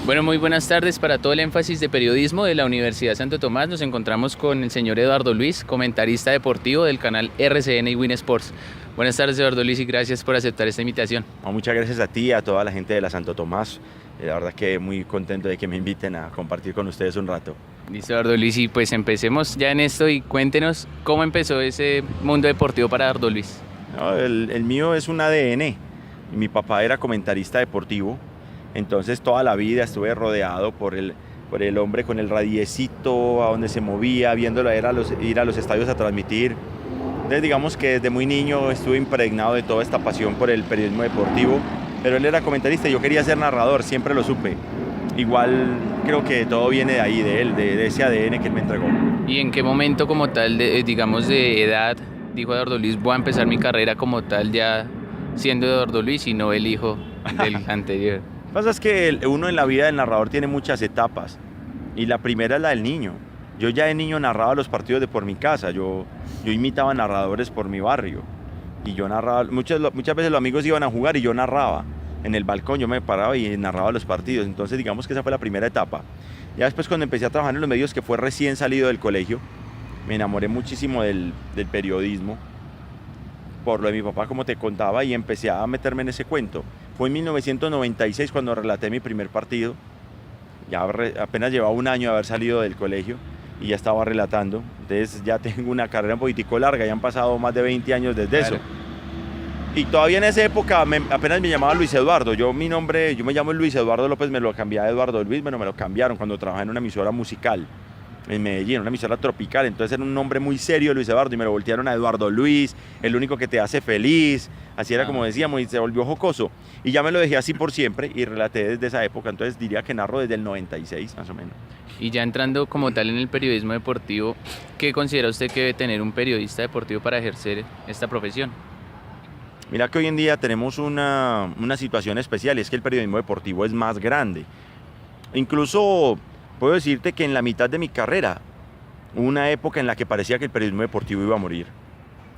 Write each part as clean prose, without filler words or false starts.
Bueno, muy buenas tardes para todo el énfasis de periodismo de la Universidad Santo Tomás. Nos encontramos con el señor Eduardo Luis, comentarista deportivo del canal RCN y Win Sports. Buenas tardes, Eduardo Luis, y gracias por aceptar esta invitación. Muchas gracias a ti y a toda la gente de la Santo Tomás. La verdad que muy contento de que me inviten a compartir con ustedes un rato. Listo, Eduardo Luis, y pues empecemos ya en esto y cuéntenos cómo empezó ese mundo deportivo para Eduardo Luis. No, el mío es un ADN. Mi papá era comentarista deportivo. Entonces toda la vida estuve rodeado por el hombre con el radiecito, a donde se movía, viéndolo ir a los estadios a transmitir. Entonces digamos que desde muy niño estuve impregnado de toda esta pasión por el periodismo deportivo, pero él era comentarista y yo quería ser narrador, siempre lo supe. Igual creo que todo viene de ahí, de él, de ese ADN que él me entregó. ¿Y en qué momento como tal, digamos de edad, dijo Eduardo Luis, voy a empezar mi carrera como tal ya siendo Eduardo Luis y no el hijo del anterior? Lo que pasa es que uno en la vida del narrador tiene muchas etapas y la primera es la del niño. Yo ya de niño narraba los partidos de por mi casa, yo imitaba narradores por mi barrio y yo narraba, muchas veces los amigos iban a jugar y yo narraba en el balcón, yo me paraba y narraba los partidos, entonces digamos que esa fue la primera etapa. Ya después cuando empecé a trabajar en los medios, que fue recién salido del colegio, me enamoré muchísimo del periodismo, por lo de mi papá como te contaba, y empecé a meterme en ese cuento. Fue en 1996 cuando relaté mi primer partido, ya apenas llevaba un año de haber salido del colegio y ya estaba relatando, entonces ya tengo una carrera un poquitico larga, ya han pasado más de 20 años desde eso. Y todavía en esa época apenas me llamaba Luis Eduardo, yo me llamo Luis Eduardo López, me lo cambié a Eduardo Luis, bueno, me lo cambiaron cuando trabajé en una emisora musical en Medellín, una emisora tropical, entonces era un nombre muy serio Luis Eduardo y me lo voltearon a Eduardo Luis, el único que te hace feliz, así era como decíamos, y se volvió jocoso. Y ya me lo dejé así por siempre y relaté desde esa época, entonces diría que narro desde el 96 más o menos. Y ya entrando como tal en el periodismo deportivo, ¿qué considera usted que debe tener un periodista deportivo para ejercer esta profesión? Mira que hoy en día tenemos una situación especial, y es que el periodismo deportivo es más grande. Incluso puedo decirte que en la mitad de mi carrera hubo una época en la que parecía que el periodismo deportivo iba a morir.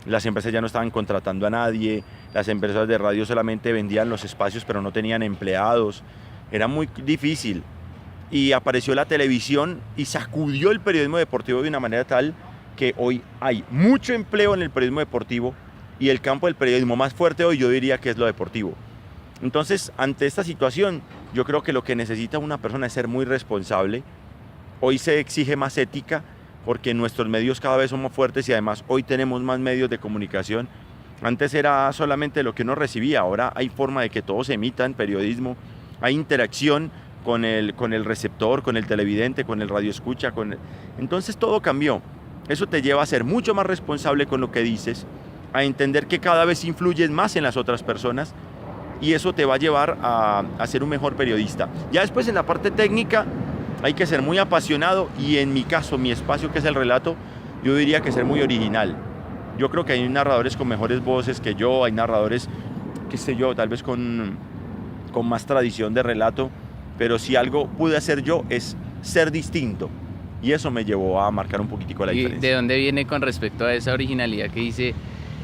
Las empresas ya no estaban contratando a nadie, las empresas de radio solamente vendían los espacios pero no tenían empleados, era muy difícil. Y apareció la televisión y sacudió el periodismo deportivo de una manera tal que hoy hay mucho empleo en el periodismo deportivo y el campo del periodismo más fuerte hoy yo diría que es lo deportivo. Entonces, ante esta situación, yo creo que lo que necesita una persona es ser muy responsable. Hoy se exige más ética porque nuestros medios cada vez son más fuertes y además hoy tenemos más medios de comunicación. Antes era solamente lo que uno recibía, ahora hay forma de que todos emitan periodismo, hay interacción con el receptor, con el televidente, con el radioescucha. Entonces todo cambió. Eso te lleva a ser mucho más responsable con lo que dices, a entender que cada vez influyes más en las otras personas y eso te va a llevar a ser un mejor periodista. Ya después en la parte técnica hay que ser muy apasionado y en mi caso, mi espacio que es el relato, yo diría que ser muy original. Yo creo que hay narradores con mejores voces que yo, hay narradores, qué sé yo, tal vez con más tradición de relato, pero si algo pude hacer yo es ser distinto y eso me llevó a marcar un poquitico la diferencia. ¿Y de dónde viene con respecto a esa originalidad que dice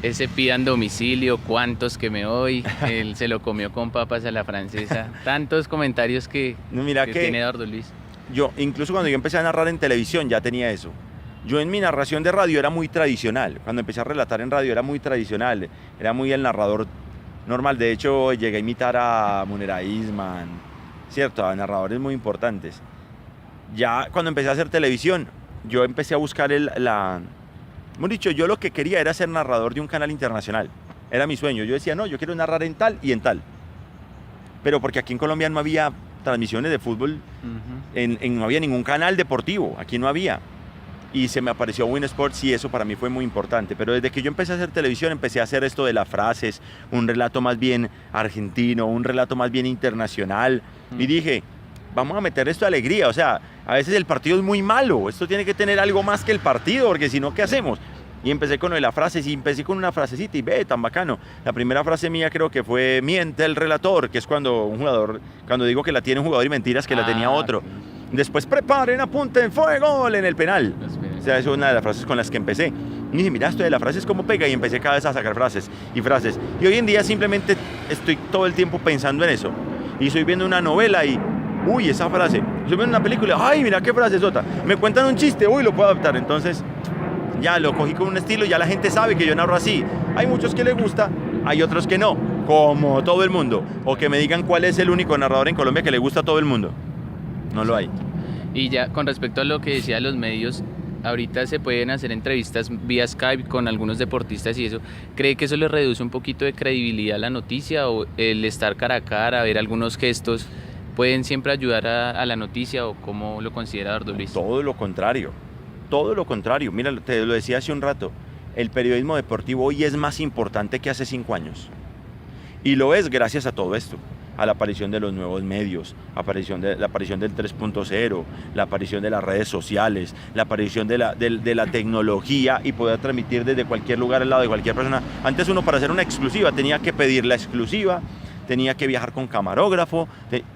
ese pidan domicilio, cuántos que me doy, él se lo comió con papas a la francesa, tantos comentarios que tiene Eduardo Luis? Yo, incluso cuando yo empecé a narrar en televisión ya tenía eso. Yo en mi narración de radio era muy tradicional, cuando empecé a relatar en radio era muy tradicional, era muy el narrador normal, de hecho llegué a imitar a Munera Eastman, cierto, a narradores muy importantes. Ya cuando empecé a hacer televisión, yo empecé a buscar hemos dicho, yo lo que quería era ser narrador de un canal internacional. Era mi sueño. Yo decía, no, yo quiero narrar en tal y en tal. Pero porque aquí en Colombia no había transmisiones de fútbol, no había ningún canal deportivo, aquí no había. Y se me apareció Win Sports y eso para mí fue muy importante. Pero desde que yo empecé a hacer televisión, empecé a hacer esto de las frases, un relato más bien argentino, un relato más bien internacional. Y dije, vamos a meter esto de alegría, o sea, a veces el partido es muy malo, esto tiene que tener algo más que el partido, porque si no, ¿qué hacemos? Y empecé con lo de las frases, y empecé con una frasecita, y ve, tan bacano. La primera frase mía creo que fue, miente el relator, que es cuando un jugador, cuando digo que la tiene un jugador y mentiras que la tenía otro. Sí. Después, preparen, apunten, fue gol en el penal. O sea, esa es una de las frases con las que empecé. Y dije, mira, esto de las frases cómo pega, y empecé cada vez a sacar frases y frases. Y hoy en día simplemente estoy todo el tiempo pensando en eso. Y estoy viendo una novela y uy, esa frase. Yo veo en una película, ay, mira qué frase sota. Me cuentan un chiste, uy, lo puedo adaptar. Entonces, ya lo cogí con un estilo, ya la gente sabe que yo narro así. Hay muchos que les gusta, hay otros que no, como todo el mundo. O que me digan cuál es el único narrador en Colombia que le gusta a todo el mundo. No lo hay. Y ya con respecto a lo que decía los medios, ahorita se pueden hacer entrevistas vía Skype con algunos deportistas y eso. ¿Cree que eso le reduce un poquito de credibilidad a la noticia o el estar cara a cara, ver algunos gestos, pueden siempre ayudar a la noticia o cómo lo considera Eduardo Luis? Todo lo contrario, todo lo contrario. Mira, te lo decía hace un rato, el periodismo deportivo hoy es más importante que hace 5 años. Y lo es gracias a todo esto. A la aparición de los nuevos medios, la aparición del 3.0, la aparición de las redes sociales, la aparición de la tecnología y poder transmitir desde cualquier lugar al lado de cualquier persona. Antes uno para hacer una exclusiva tenía que pedir la exclusiva, tenía que viajar con camarógrafo.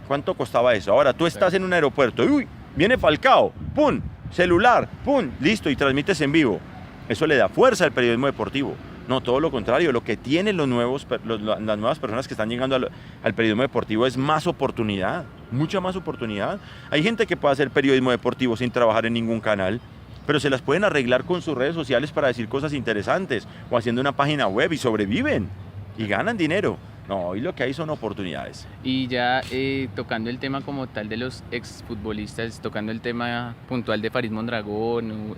¿Cuánto costaba eso? Ahora tú estás en un aeropuerto, uy, viene Falcao, pum, celular, pum, listo, y transmites en vivo. Eso le da fuerza al periodismo deportivo. No, todo lo contrario, lo que tienen las nuevas personas que están llegando al periodismo deportivo es más oportunidad, mucha más oportunidad. Hay gente que puede hacer periodismo deportivo sin trabajar en ningún canal, pero se las pueden arreglar con sus redes sociales para decir cosas interesantes o haciendo una página web y sobreviven y ganan dinero. No, hoy lo que hay son oportunidades. Y ya tocando el tema como tal de los exfutbolistas, tocando el tema puntual de Farid Mondragón,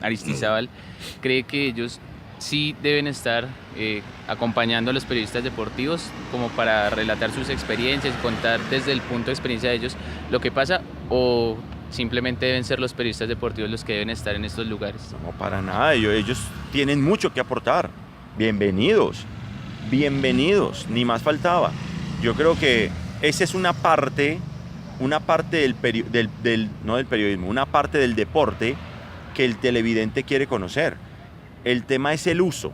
Aristizábal, ¿cree que ellos sí deben estar acompañando a los periodistas deportivos como para relatar sus experiencias y contar desde el punto de experiencia de ellos lo que pasa, o simplemente deben ser los periodistas deportivos los que deben estar en estos lugares? No, para nada, ellos tienen mucho que aportar. Bienvenidos, ni más faltaba. Yo creo que esa es una parte no del periodismo, una parte del deporte que el televidente quiere conocer. El tema es el uso.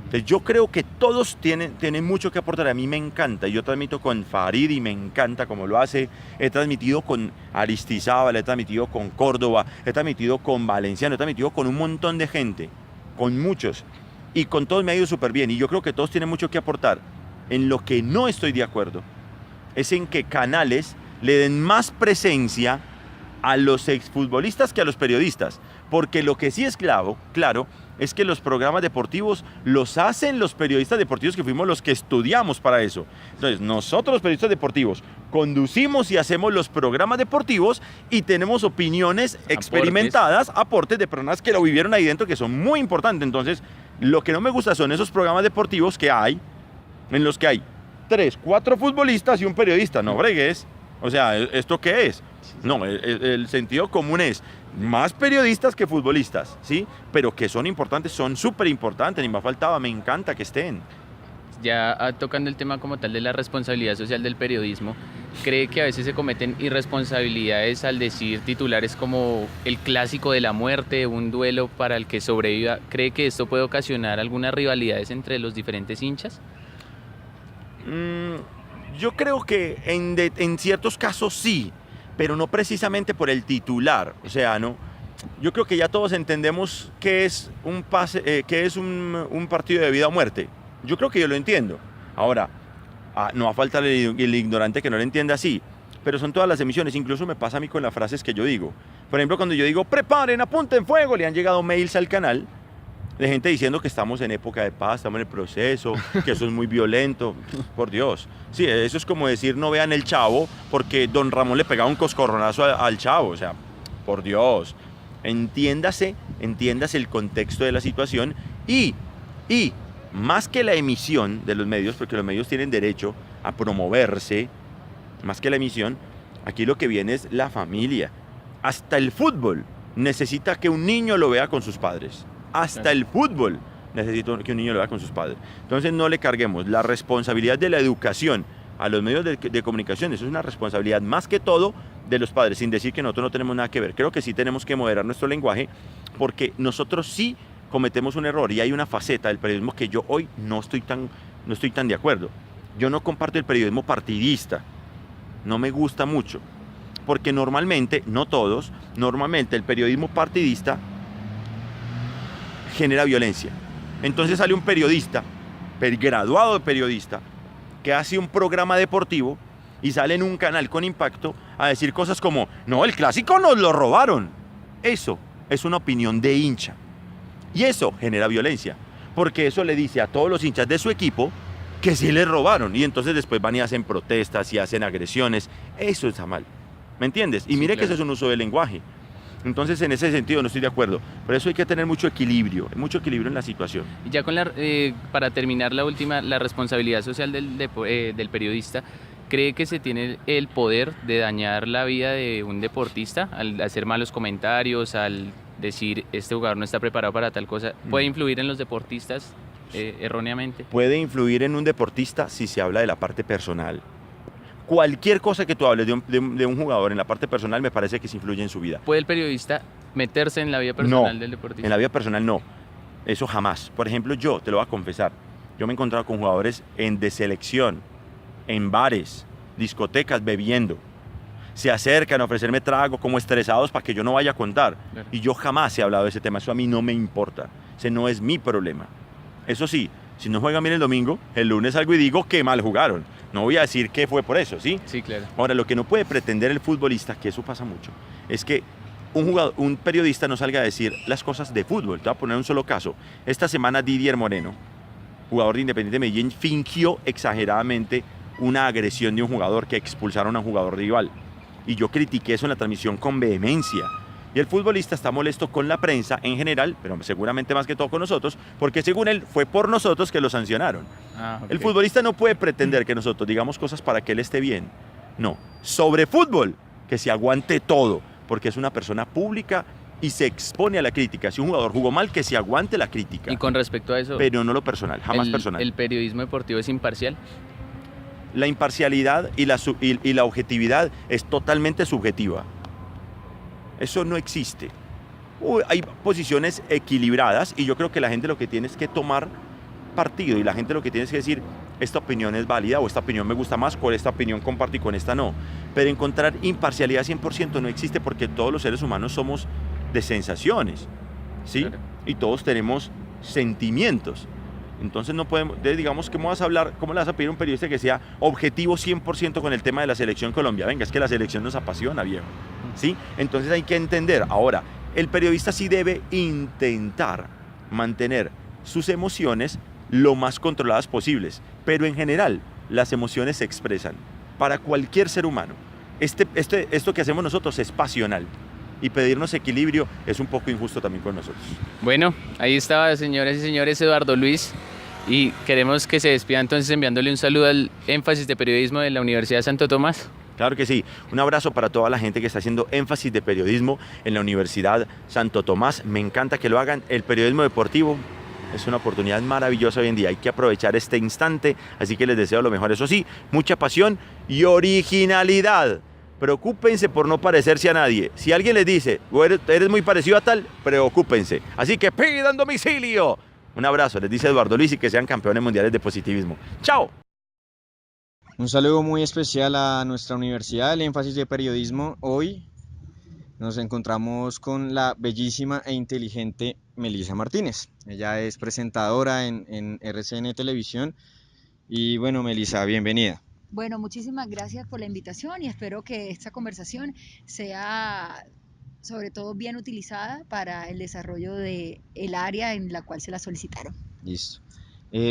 Entonces yo creo que todos tienen mucho que aportar. A mí me encanta. Yo transmito con Farid y me encanta cómo lo hace. He transmitido con Aristizábal, he transmitido con Córdoba, he transmitido con Valenciano, he transmitido con un montón de gente, con muchos. Y con todos me ha ido súper bien. Y yo creo que todos tienen mucho que aportar. En lo que no estoy de acuerdo es en que canales le den más presencia a los exfutbolistas que a los periodistas. Porque lo que sí es claro es que los programas deportivos los hacen los periodistas deportivos que fuimos los que estudiamos para eso. Entonces, nosotros los periodistas deportivos conducimos y hacemos los programas deportivos y tenemos opiniones experimentadas, aportes de personas que lo vivieron ahí dentro, que son muy importantes. Entonces, lo que no me gusta son esos programas deportivos que hay, en los que hay 3, 4 futbolistas y un periodista. No bregues. O sea, ¿esto qué es? No, el sentido común es más periodistas que futbolistas, ¿sí? Pero que son importantes, son súper importantes, ni más faltaba, me encanta que estén. Ya tocando el tema como tal de la responsabilidad social del periodismo, ¿cree que a veces se cometen irresponsabilidades al decir titulares como el clásico de la muerte, un duelo para el que sobreviva? ¿Cree que esto puede ocasionar algunas rivalidades entre los diferentes hinchas? Yo creo que en ciertos casos sí, pero no precisamente por el titular. O sea, no. Yo creo que ya todos entendemos qué es un partido de vida o muerte. Yo creo que yo lo entiendo. Ahora, no va a faltar el ignorante que no lo entienda así, pero son todas las emisiones. Incluso me pasa a mí con las frases que yo digo. Por ejemplo, cuando yo digo, preparen, apunten fuego, le han llegado mails al canal de gente diciendo que estamos en época de paz, estamos en el proceso, que eso es muy violento. Por Dios. Sí, eso es como decir, no vean El Chavo, porque don Ramón le pegaba un coscorronazo al Chavo. O sea, por Dios. Entiéndase el contexto de la situación y más que la emisión de los medios, porque los medios tienen derecho a promoverse, más que la emisión, aquí lo que viene es la familia. Hasta el fútbol necesita que un niño lo vea con sus padres. Hasta el fútbol necesita que un niño lo vea con sus padres. Entonces no le carguemos la responsabilidad de la educación a los medios de comunicación. Eso es una responsabilidad más que todo de los padres, sin decir que nosotros no tenemos nada que ver. Creo que sí tenemos que moderar nuestro lenguaje, porque nosotros sí cometemos un error y hay una faceta del periodismo que yo hoy no estoy tan de acuerdo. Yo no comparto el periodismo partidista, no me gusta mucho, porque normalmente, no todos, normalmente el periodismo partidista genera violencia. Entonces sale un periodista, graduado de periodista, que hace un programa deportivo y sale en un canal con impacto a decir cosas como, no, el clásico nos lo robaron. Eso es una opinión de hincha. Y eso genera violencia, porque eso le dice a todos los hinchas de su equipo que sí les robaron. Y entonces después van y hacen protestas y hacen agresiones. Eso está mal. ¿Me entiendes? Y mire que eso es un uso del lenguaje. Entonces, en ese sentido no estoy de acuerdo. Por eso hay que tener mucho equilibrio en la situación. Y ya para terminar la última, la responsabilidad social del periodista, ¿cree que se tiene el poder de dañar la vida de un deportista al hacer malos comentarios, al decir este jugador no está preparado para tal cosa? ¿Puede influir en los deportistas erróneamente? Puede influir en un deportista si se habla de la parte personal. Cualquier cosa que tú hables de un jugador en la parte personal me parece que se influye en su vida. ¿Puede el periodista meterse en la vida personal del deportista? En la vida personal no, eso jamás. Por ejemplo, yo te lo voy a confesar, yo me he encontrado con jugadores de selección, en bares, discotecas, bebiendo. Se acercan a ofrecerme trago como estresados para que yo no vaya a contar. Claro. Y yo jamás he hablado de ese tema, eso a mí no me importa, ese no es mi problema. Eso sí, si no juegan bien el domingo, el lunes salgo y digo que mal jugaron. No voy a decir que fue por eso, ¿sí? Sí, claro. Ahora, lo que no puede pretender el futbolista, que eso pasa mucho, es que un periodista no salga a decir las cosas de fútbol. Te voy a poner un solo caso. Esta semana Didier Moreno, jugador de Independiente de Medellín, fingió exageradamente una agresión de un jugador, que expulsaron a un jugador rival. Y yo critiqué eso en la transmisión con vehemencia. Y el futbolista está molesto con la prensa en general, pero seguramente más que todo con nosotros, porque según él fue por nosotros que lo sancionaron. Okay. El futbolista no puede pretender que nosotros digamos cosas para que él esté bien. No, sobre fútbol, que se aguante todo, porque es una persona pública y se expone a la crítica. Si un jugador jugó mal, que se aguante la crítica. Y con respecto a eso... Pero no lo personal, jamás personal. ¿El periodismo deportivo es imparcial? La imparcialidad y la objetividad es totalmente subjetiva. Eso no existe. Hay posiciones equilibradas y yo creo que la gente lo que tiene es que tomar partido y la gente lo que tiene es que decir, esta opinión es válida o esta opinión me gusta más, con esta opinión comparto y con esta no. Pero encontrar imparcialidad 100% no existe, porque todos los seres humanos somos de sensaciones, ¿sí? Claro. Y todos tenemos sentimientos. Entonces no podemos, digamos, ¿cómo vas a hablar, cómo le vas a pedir a un periodista que sea objetivo 100% con el tema de la selección Colombia? Venga, es que la selección nos apasiona, viejo, ¿sí? Entonces hay que entender, ahora, el periodista sí debe intentar mantener sus emociones lo más controladas posibles, pero en general las emociones se expresan para cualquier ser humano. Esto que hacemos nosotros es pasional, y pedirnos equilibrio es un poco injusto también con nosotros. Bueno, ahí estaba, señoras y señores, Eduardo Luis, y queremos que se despida entonces enviándole un saludo al énfasis de periodismo de la Universidad de Santo Tomás. Claro que sí, un abrazo para toda la gente que está haciendo énfasis de periodismo en la Universidad Santo Tomás. Me encanta que lo hagan. El periodismo deportivo es una oportunidad maravillosa hoy en día, hay que aprovechar este instante, así que les deseo lo mejor. Eso sí, mucha pasión y originalidad. Preocúpense por no parecerse a nadie. Si alguien les dice, eres muy parecido a tal, preocúpense. Así que pidan domicilio. Un abrazo, les dice Eduardo Luis, y que sean campeones mundiales de positivismo. ¡Chao! Un saludo muy especial a nuestra universidad, el énfasis de periodismo. Hoy nos encontramos con la bellísima e inteligente Melissa Martínez. Ella es presentadora en RCN Televisión. Y bueno, Melissa, bienvenida. Bueno, muchísimas gracias por la invitación y espero que esta conversación sea sobre todo bien utilizada para el desarrollo del área en la cual se la solicitaron. Listo.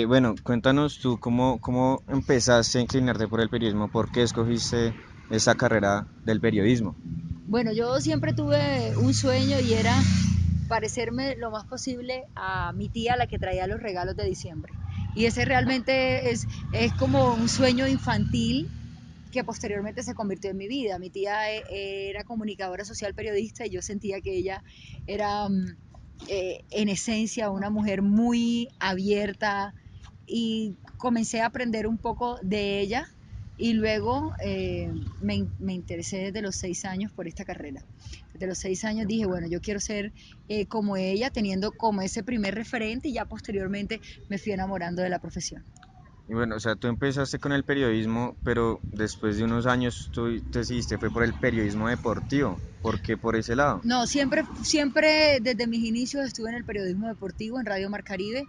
Bueno, cuéntanos tú cómo empezaste a inclinarte por el periodismo, ¿por qué escogiste esa carrera del periodismo? Bueno, yo siempre tuve un sueño y era parecerme lo más posible a mi tía, la que traía los regalos de diciembre. Y ese realmente es como un sueño infantil que posteriormente se convirtió en mi vida. Mi tía era comunicadora social, periodista, y yo sentía que ella era en esencia una mujer muy abierta, y comencé a aprender un poco de ella, y luego me interesé desde los 6 años por esta carrera. Desde los 6 años dije, bueno, yo quiero ser como ella, teniendo como ese primer referente, y ya posteriormente me fui enamorando de la profesión. Y bueno, o sea, tú empezaste con el periodismo, pero después de unos años tú te decidiste, fue por el periodismo deportivo. ¿Por qué por ese lado? No, siempre desde mis inicios estuve en el periodismo deportivo en Radio Mar Caribe,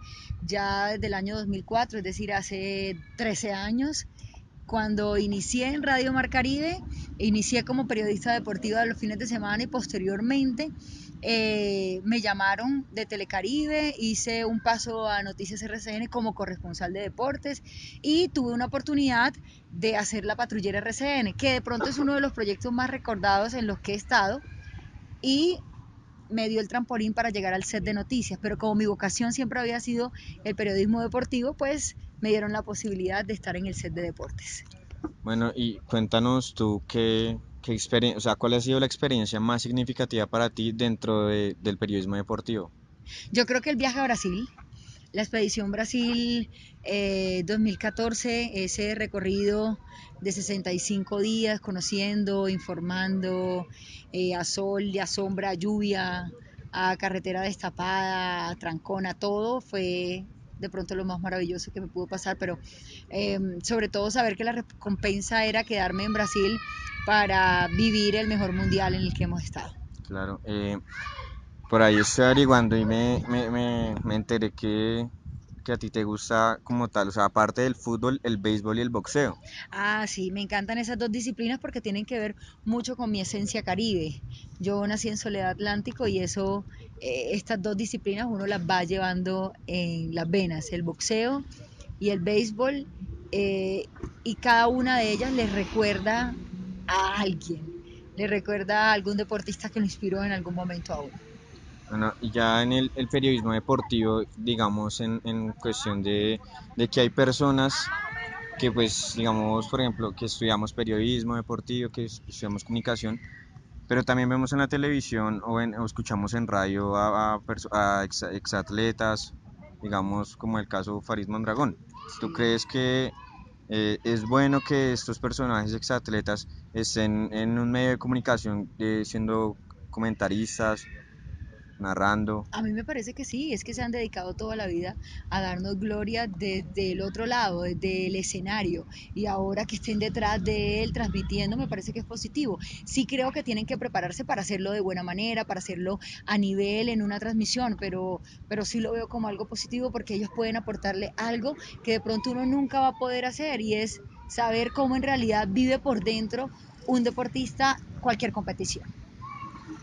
ya desde el año 2004, es decir, hace 13 años. Cuando inicié en Radio Mar Caribe, inicié como periodista deportiva de los fines de semana y posteriormente me llamaron de Telecaribe, hice un paso a Noticias RCN como corresponsal de deportes y tuve una oportunidad de hacer La Patrullera RCN, que de pronto es uno de los proyectos más recordados en los que he estado y me dio el trampolín para llegar al set de noticias, pero como mi vocación siempre había sido el periodismo deportivo, pues me dieron la posibilidad de estar en el set de deportes. Bueno, y cuéntanos tú qué experiencia, o sea, ¿cuál ha sido la experiencia más significativa para ti dentro del periodismo deportivo? Yo creo que el viaje a Brasil, la expedición Brasil 2014, ese recorrido de 65 días, conociendo, informando, a sol, a sombra, a lluvia, a carretera destapada, a trancona, todo fue de pronto lo más maravilloso que me pudo pasar, pero sobre todo saber que la recompensa era quedarme en Brasil para vivir el mejor mundial en el que hemos estado. Claro, por ahí estoy averiguando y me enteré que a ti te gusta como tal, o sea, aparte del fútbol, el béisbol y el boxeo. Ah, sí, me encantan esas dos disciplinas porque tienen que ver mucho con mi esencia caribe. Yo nací en Soledad Atlántico y eso, estas dos disciplinas uno las va llevando en las venas, el boxeo y el béisbol, eh, y cada una de ellas les recuerda a alguien, le recuerda a algún deportista que lo inspiró en algún momento a uno. Bueno, y ya en el periodismo deportivo, digamos, en cuestión de que hay personas que pues, digamos, por ejemplo, que estudiamos periodismo deportivo, que estudiamos comunicación, pero también vemos en la televisión o escuchamos en radio a exatletas, digamos, como el caso Farid Mondragón. ¿Tú Sí. crees que es bueno que estos personajes exatletas estén en un medio de comunicación siendo comentaristas, narrando? A mí me parece que sí, es que se han dedicado toda la vida a darnos gloria desde el otro lado, desde el escenario, y ahora que estén detrás de él transmitiendo, me parece que es positivo. Sí creo que tienen que prepararse para hacerlo de buena manera, para hacerlo a nivel en una transmisión, pero sí lo veo como algo positivo porque ellos pueden aportarle algo que de pronto uno nunca va a poder hacer y es saber cómo en realidad vive por dentro un deportista cualquier competición.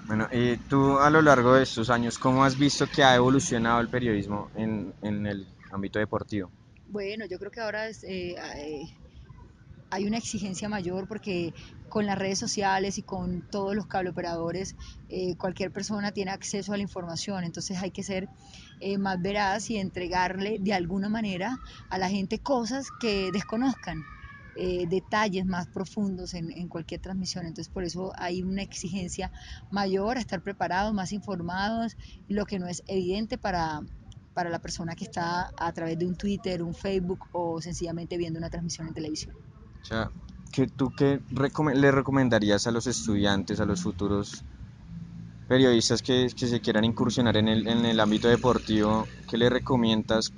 Bueno, y tú a lo largo de estos años, ¿cómo has visto que ha evolucionado el periodismo en el ámbito deportivo? Bueno, yo creo que ahora hay una exigencia mayor porque con las redes sociales y con todos los cableoperadores, cualquier persona tiene acceso a la información, entonces hay que ser más veraz y entregarle de alguna manera a la gente cosas que desconozcan. Detalles más profundos en cualquier transmisión. Entonces, por eso hay una exigencia mayor a estar preparados, más informados, lo que no es evidente para la persona que está a través de un Twitter, un Facebook o sencillamente viendo una transmisión en televisión. O sea, ¿tú qué le recomendarías a los estudiantes, a los futuros periodistas que se quieran incursionar en el ámbito deportivo? ¿Qué le recomiendas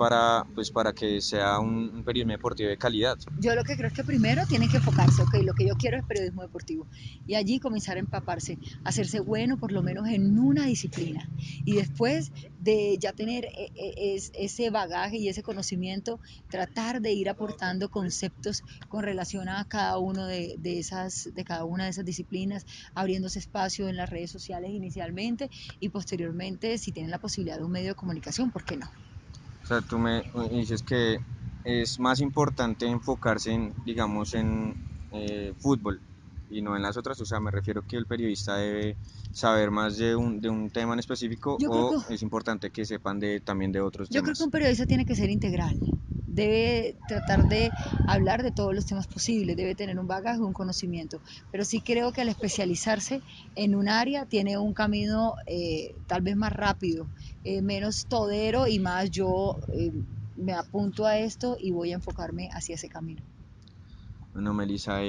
pues, para que sea un periodismo deportivo de calidad? Yo lo que creo es que primero tienen que enfocarse, ok, lo que yo quiero es periodismo deportivo y allí comenzar a empaparse, hacerse bueno por lo menos en una disciplina y después de ya tener ese bagaje y ese conocimiento, tratar de ir aportando conceptos con relación a cada uno de cada una de esas disciplinas, abriéndose espacio en las redes sociales inicialmente y posteriormente si tienen la posibilidad de un medio de comunicación, ¿por qué no? O sea, tú me dices que es más importante enfocarse en, digamos, en fútbol y no en las otras. O sea, me refiero que el periodista debe saber más de un tema en específico Yo creo que o es importante que sepan también de otros Yo creo que temas. un periodista tiene que ser integral, debe tratar de hablar de todos los temas posibles, debe tener un bagaje, un conocimiento, pero sí creo que al especializarse en un área tiene un camino tal vez más rápido, menos todero y más yo me apunto a esto y voy a enfocarme hacia ese camino. Bueno, Melissa,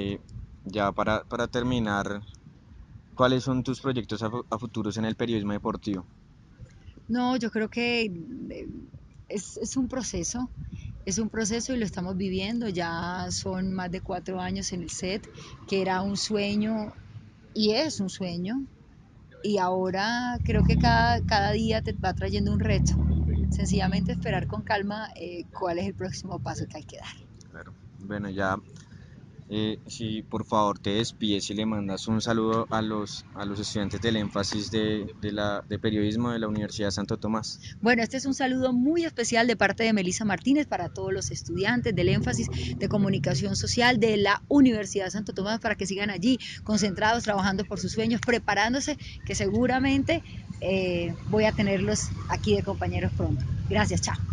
ya para terminar, ¿cuáles son tus proyectos a futuros en el periodismo deportivo? No, yo creo que es un proceso y lo estamos viviendo. Ya son más de 4 años en el set, que era un sueño y es un sueño. Y ahora creo que cada día te va trayendo un reto. Sencillamente esperar con calma cuál es el próximo paso que hay que dar. Claro. Bueno, ya Si por favor te despides y le mandas un saludo a los estudiantes del énfasis de periodismo de la Universidad de Santo Tomás. Bueno, este es un saludo muy especial de parte de Melissa Martínez para todos los estudiantes del énfasis de comunicación social de la Universidad de Santo Tomás, para que sigan allí concentrados, trabajando por sus sueños, preparándose, que seguramente voy a tenerlos aquí de compañeros pronto. Gracias, chao.